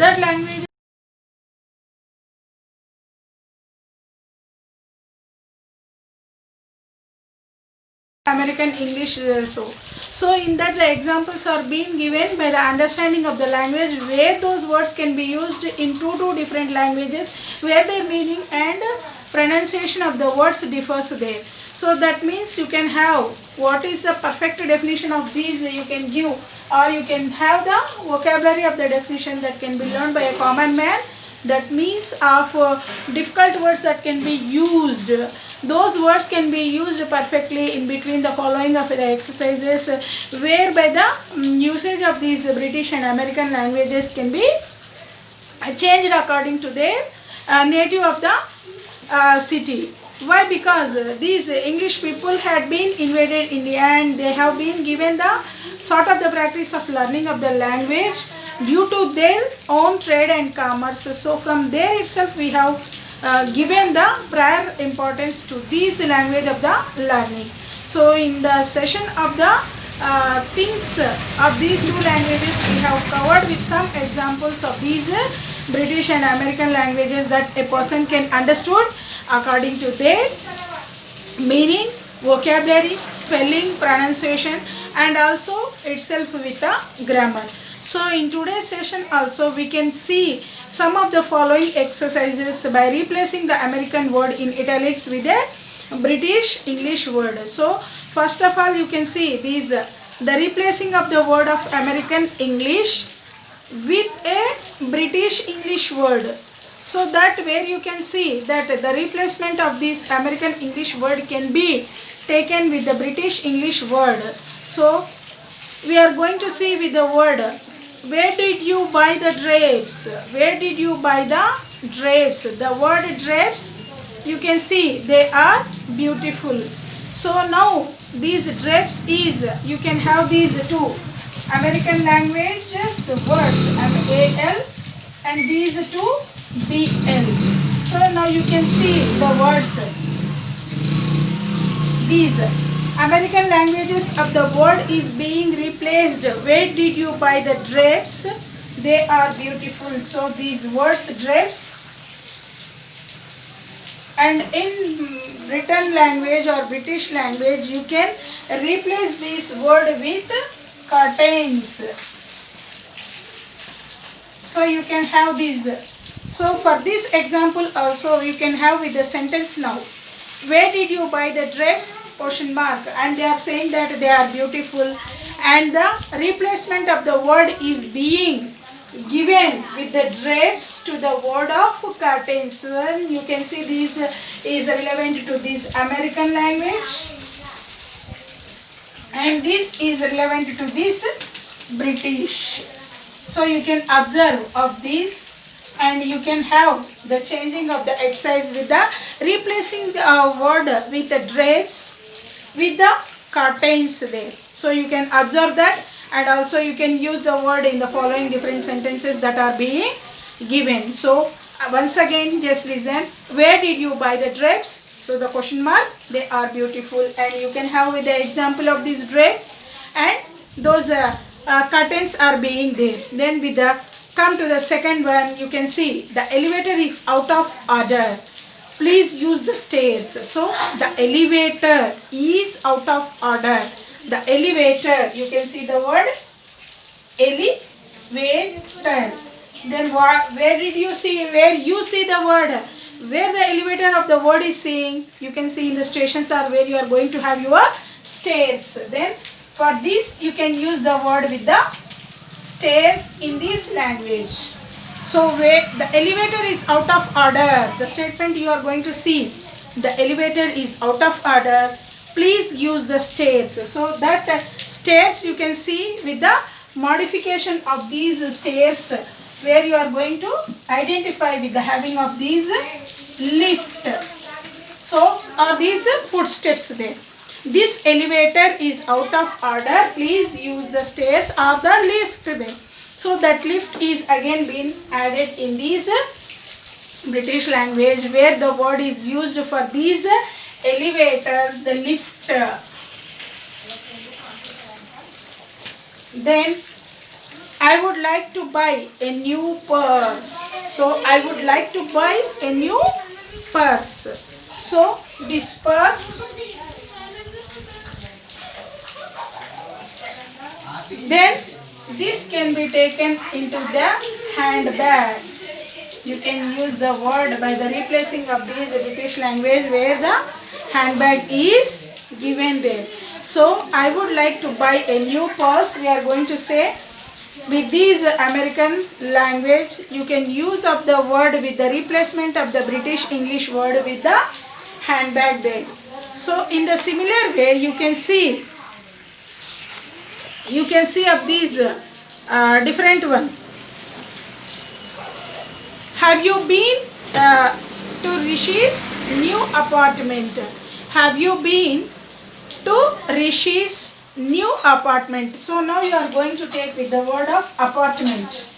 That language American English also. So in that the examples are being given by the understanding of the language, where those words can be used in two different languages, where their meaning and pronunciation of the words differs there. So that means you can have what is the perfect definition of these you can give, or you can have the vocabulary of the definition that can be learned by a common man. That means of difficult words that can be used. Those words can be used perfectly in between the following of the exercises, whereby the usage of these British and American languages can be changed according to their native of the city. Why? Because these English people had been invaded India, and they have been given the sort of the practice of learning of the language due to their own trade and commerce. So from there itself we have given the prior importance to this language of the learning. So in the session of the things of these two languages, we have covered with some examples of these British and American languages that a person can understood according to their meaning, vocabulary, spelling, pronunciation, and also itself with the grammar. So in today's session also we can see some of the following exercises by replacing the American word in italics with a British English word. So first of all you can see these the replacing of the word of American English with a British English word. So that where you can see that the replacement of this American English word can be taken with the British English word. So we are going to see with the word, where did you buy the drapes? Where did you buy the drapes? The word drapes, you can see they are beautiful. So now these drapes is, you can have these two American languages words, M-A-L, and these two B-L. So now you can see the words. These American languages of the word is being replaced. Where did you buy the drapes? They are beautiful. So these words drapes. And in written language or British language, you can replace this word with curtains. So you can have these. So for this example also you can have with the sentence now. Where did you buy the drapes? Question mark. And they are saying that they are beautiful. And the replacement of the word is being given with the drapes to the word of curtains. Well, you can see this is relevant to this American language. And this is relevant to this British. So you can observe of this, and you can have the changing of the exercise with the replacing the word with the drapes with the curtains there. So you can observe that, and also you can use the word in the following different sentences that are being given. So once again just listen. Where did you buy the drapes? So the question mark, they are beautiful, and you can have with the example of these drapes, and those curtains are being there. Then with the come to the second one, you can see the elevator is out of order. Please use the stairs. So the elevator is out of order. The elevator, you can see the word elevator. Then where did you see, where you see the word, where the elevator of the word is saying, you can see in the stations are where you are going to have your stairs. Then for this you can use the word with the stairs in this language. So where the elevator is out of order, the statement you are going to see, the elevator is out of order, please use the stairs. So that stairs you can see with the modification of these stairs, where you are going to identify with the having of these lift. So are these footsteps there. This elevator is out of order, please use the stairs or the lift there. So that lift is again been added in this British language, where the word is used for these elevator, the lift. Then I would like to buy a new purse. So I would like to buy a new purse. So this purse, then this can be taken into the handbag. You can use the word by the replacing of these British language where the handbag is given there. So I would like to buy a new purse. We are going to say with this American language, you can use of the word with the replacement of the British English word with the handbag there. So in the similar way, you can see of these different one. Have you been to Rishi's new apartment? Have you been to Rishi's new apartment? So now you are going to take with the word of apartment.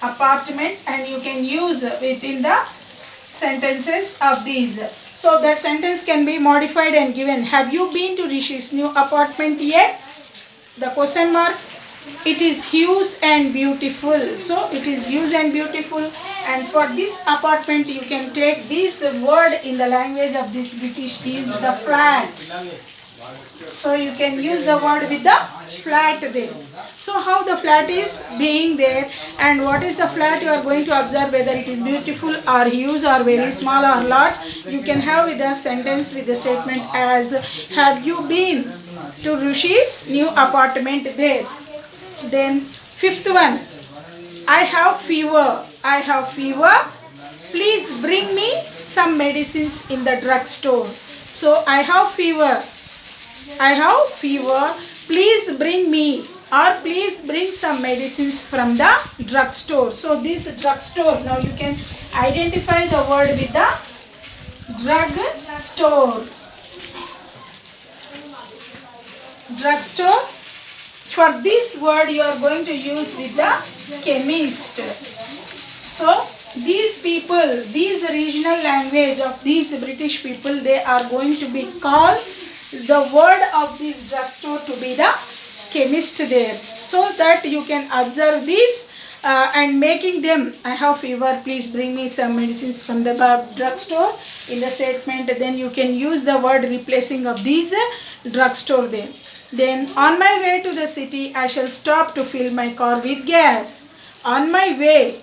Apartment, and you can use within the sentences of these. So that sentence can be modified and given. Have you been to Rishi's new apartment yet? The question mark. It is huge and beautiful. So it is huge and beautiful, and for this apartment you can take this word in the language of this British is the flat. So you can use the word with the flat there. So how the flat is being there, and what is the flat, you are going to observe whether it is beautiful or huge or very small or large. You can have with a sentence with the statement as have you been to Rishi's new apartment there. Then fifth one, I have fever. I have fever. Please bring me some medicines in the drugstore. So I have fever. I have fever. Please bring me or please bring some medicines from the drugstore. So this drugstore, now you can identify the word with the drugstore. Drugstore. For this word you are going to use with the chemist. So these people, these regional language of these British people, they are going to be called the word of this drugstore to be the chemist there. So that you can observe this and making them, I have fever, please bring me some medicines from the drugstore in the statement. Then you can use the word replacing of these drugstore there. Then on my way to the city, I shall stop to fill my car with gas. On my way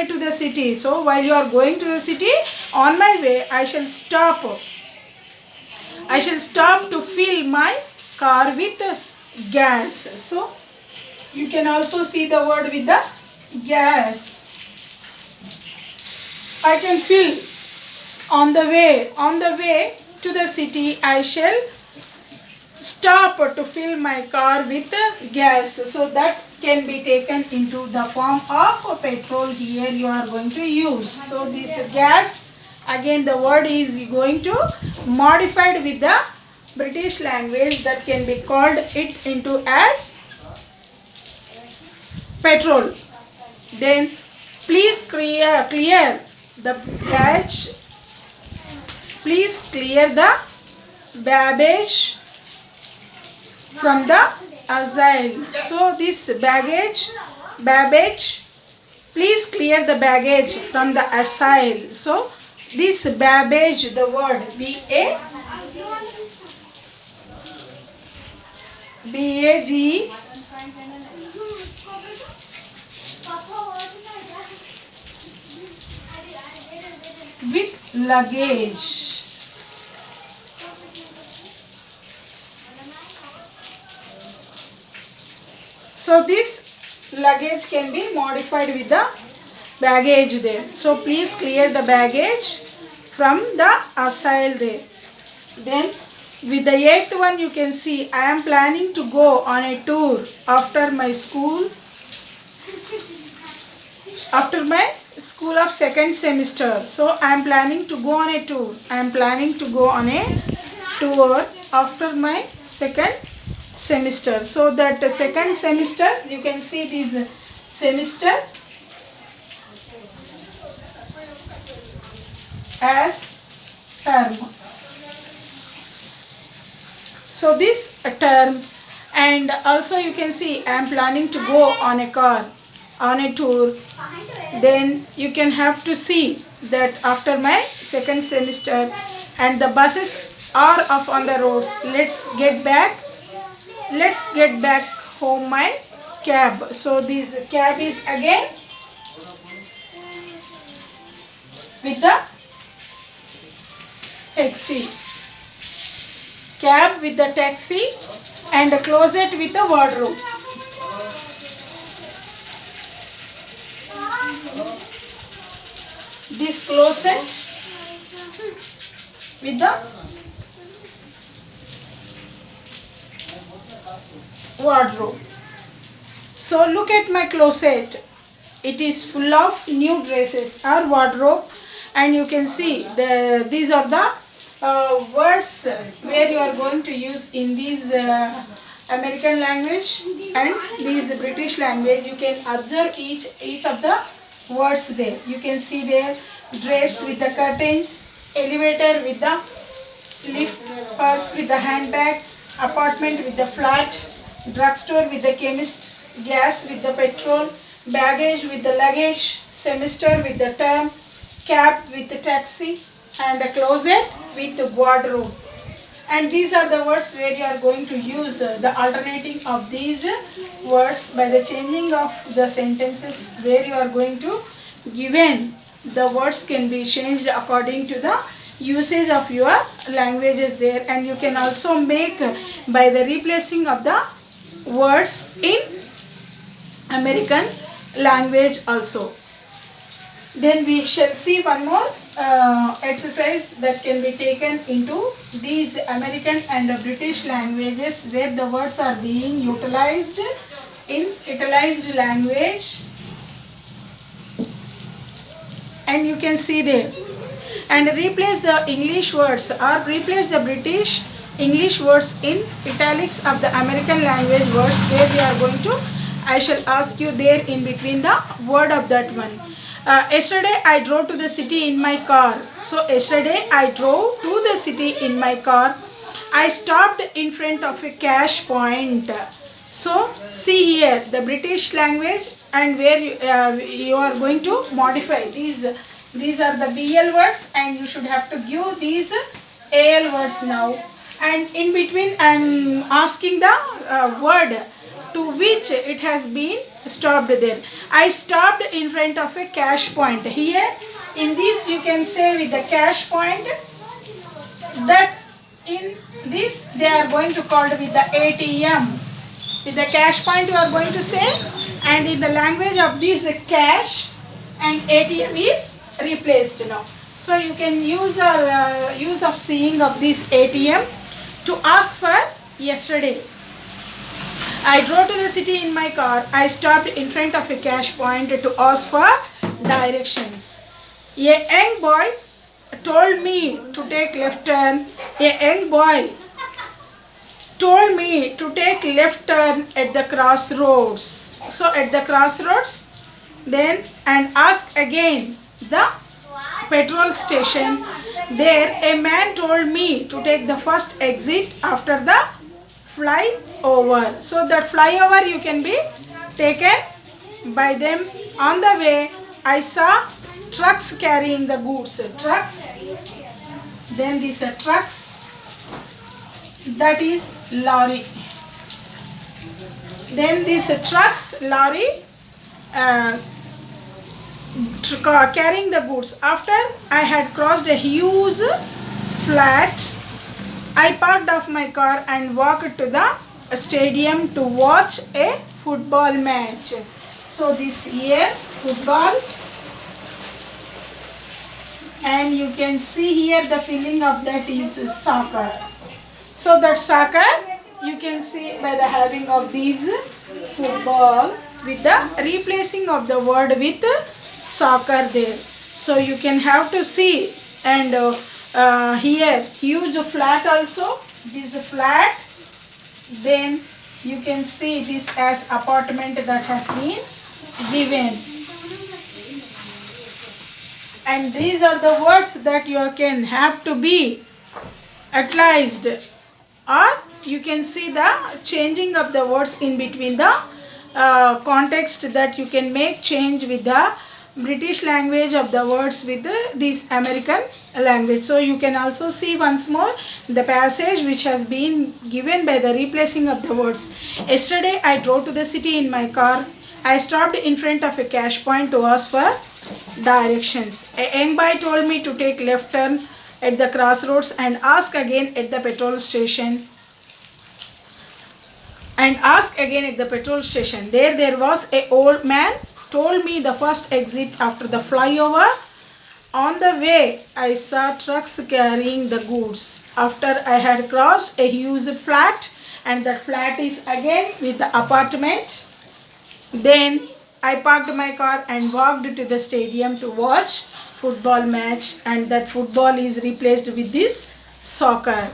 to the city. So while you are going to the city, on my way, I shall stop to fill my car with gas. So you can also see the word with the gas. I can fill on the way to the city, I shall stop to fill my car with gas. So that can be taken into the form of petrol. Here you are going to use. So this gas, again the word is going to modified with the British language, that can be called it into as petrol. Then please clear the baggage. Please clear the baggage from the aisle. So this baggage, please clear the baggage from the aisle. So this baggage, the word B-A-G, with luggage. So this luggage can be modified with the baggage there. So please clear the baggage from the aisle there. Then with the eighth one you can see, I am planning to go on a tour after my school of second semester. So I am planning to go on a tour. I am planning to go on a tour after my second semester. So that second semester, you can see this semester as term. So this term, And also you can see I am planning to go on a car on a tour. Then you can have to see that after my second semester and the buses are off on the roads. Let's get back home my cab. So this cab is again with the taxi. Cab with the taxi and a closet with the wardrobe. This closet with the wardrobe. So look at my closet. It is full of new dresses or wardrobe, and you can see these are the words where you are going to use in these American language and these British language. You can observe each of the words there. You can see there drapes with the curtains, elevator with the lift, purse with the handbag, apartment with the flat, drugstore with the chemist, gas with the petrol, baggage with the luggage, semester with the term, cab with the taxi, and a closet with the wardrobe. And these are the words where you are going to use the alternating of these words by the changing of the sentences where you are going to given. The words can be changed according to the usage of your languages there, and you can also make by the replacing of the words in American language also. Then we shall see one more exercise that can be taken into these American and British languages where the words are being utilized in italicized language, and you can see there. And replace the English words or replace the British English words in italics of the American language words where we are going to. I shall ask you there in between the word of that one. Yesterday I drove to the city in my car. So yesterday I drove to the city in my car. I stopped in front of a cash point. So see here the British language and where you are going to modify these are the BL words, and you should have to give these AL words now. And in between I am asking the word to which it has been stopped there. I stopped in front of a cash point. Here in this you can say with the cash point that in this they are going to call with the ATM. With the cash point you are going to say, and in the language of this cash and ATM is replaced now. So you can use use of seeing of this ATM to ask for yesterday. I drove to the city in my car. I stopped in front of a cash point to ask for directions. A young boy told me to take left turn. A young boy told me to take left turn at the crossroads. So at the crossroads, then and ask again the petrol station. There a man told me to take the first exit after the flyover. So that flyover you can be taken by them. On the way I saw trucks carrying the goods. Trucks. Then these are trucks. That is lorry. Then these trucks, lorry, carrying the goods. After I had crossed a huge flat, I parked off my car and walked to the stadium to watch a football match. So this here football, and you can see here the feeling of that is soccer. So that soccer you can see by the having of these football with the replacing of the word with soccer there. So you can have to see, and here huge flat also. This flat. Then you can see this as apartment that has been given. And these are the words that you can have to be utilized or you can see the changing of the words in between the context, that you can make change with the British language of the words with this American language. So you can also see once more the passage which has been given by the replacing of the words. Yesterday I drove to the city in my car. I stopped in front of a cash point to ask for directions. A young boy told me to take left turn at the crossroads and ask again at the petrol station. There was a old man told me the first exit after the flyover. On the way, I saw trucks carrying the goods. After I had crossed a huge flat, and that flat is again with the apartment, then I parked my car and walked to the stadium to watch football match, and that football is replaced with this soccer.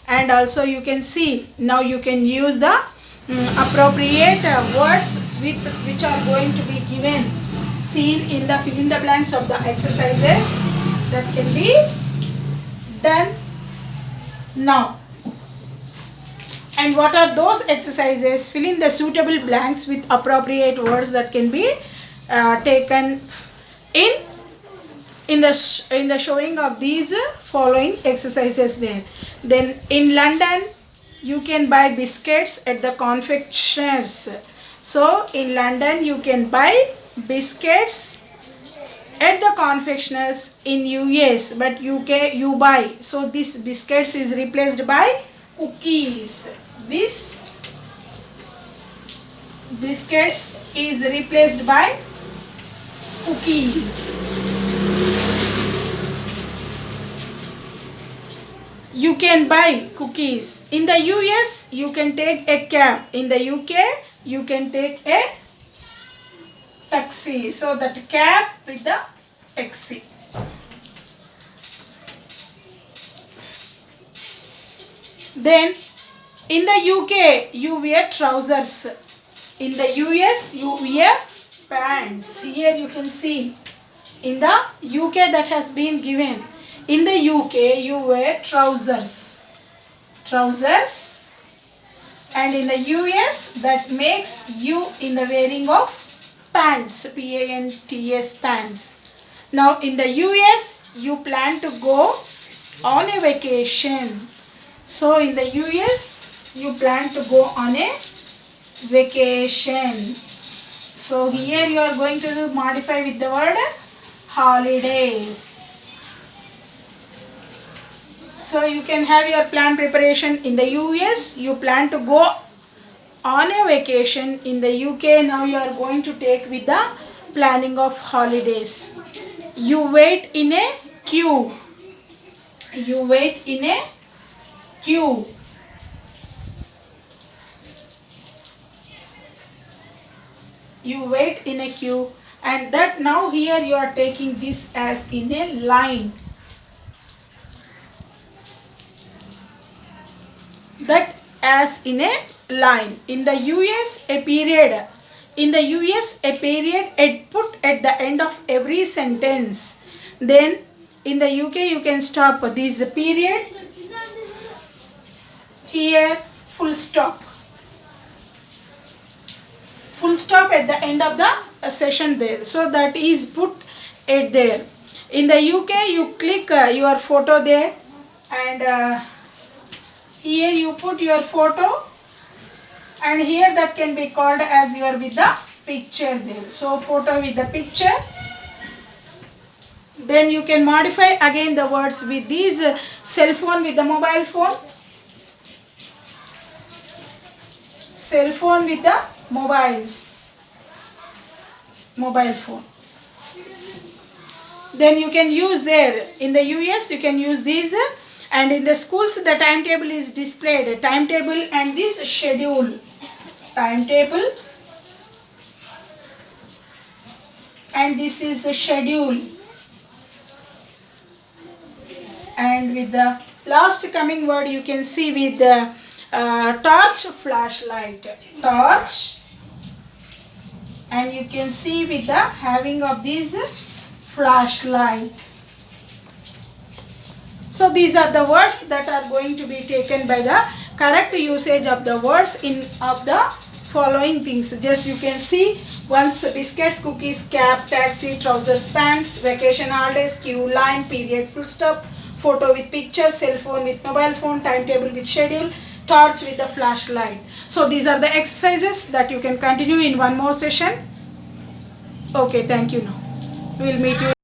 And also you can see, now you can use the appropriate words which are going to be given, seen in the fill in the blanks of the exercises that can be done now. And what are those exercises? Fill in the suitable blanks with appropriate words that can be taken in the showing of these following exercises. Then in London you can buy biscuits at the confectioners. So in London you can buy biscuits at the confectioners. In US, but UK you buy. So this biscuits is replaced by cookies. Biscuits is replaced by cookies. You can buy cookies. In the US, you can take a cab. In the UK, you can take a taxi. So that cab with the taxi. Then in the UK, you wear trousers. In the US, you wear pants. Here you can see in the UK that has been given. In the UK, you wear trousers. And in the US, that makes you in the wearing of pants. P-A-N-T-S, pants. Now in the US, you plan to go on a vacation. So in the US, you plan to go on a vacation. So here you are going to modify with the word holidays. So you can have your plan preparation. In the US, you plan to go on a vacation. In the UK, now you are going to take with the planning of holidays. You wait in a queue. You wait in a queue. You wait in a queue, and that now here you are taking this as in a line. That as in a line. In the US, a period. In the US, a period is put at the end of every sentence. Then in the UK, you can stop this period. Here, full stop. Full stop at the end of the session there. So that is put it there. In the UK, you click your photo there, and here you put your photo, and here that can be called as your with the picture there. So photo with the picture. Then you can modify again the words with these cell phone with the mobile phone. Cell phone with the mobile phone. Then you can use there. In the US, you can use these, and in the schools the timetable is displayed. Timetable and this schedule. Timetable and this is a schedule. And with the last coming word, you can see with the torch, flashlight. Torch, and you can see with the having of this flashlight. So these are the words that are going to be taken by the correct usage of the words in of the following things. Just you can see once: biscuits, cookies, cap, taxi, trousers, pants, vacation, holidays, queue, line, period, full stop, photo with picture, cell phone with mobile phone, timetable with schedule, torch with the flashlight. So these are the exercises that you can continue in one more session. Okay, thank you now. We will meet you.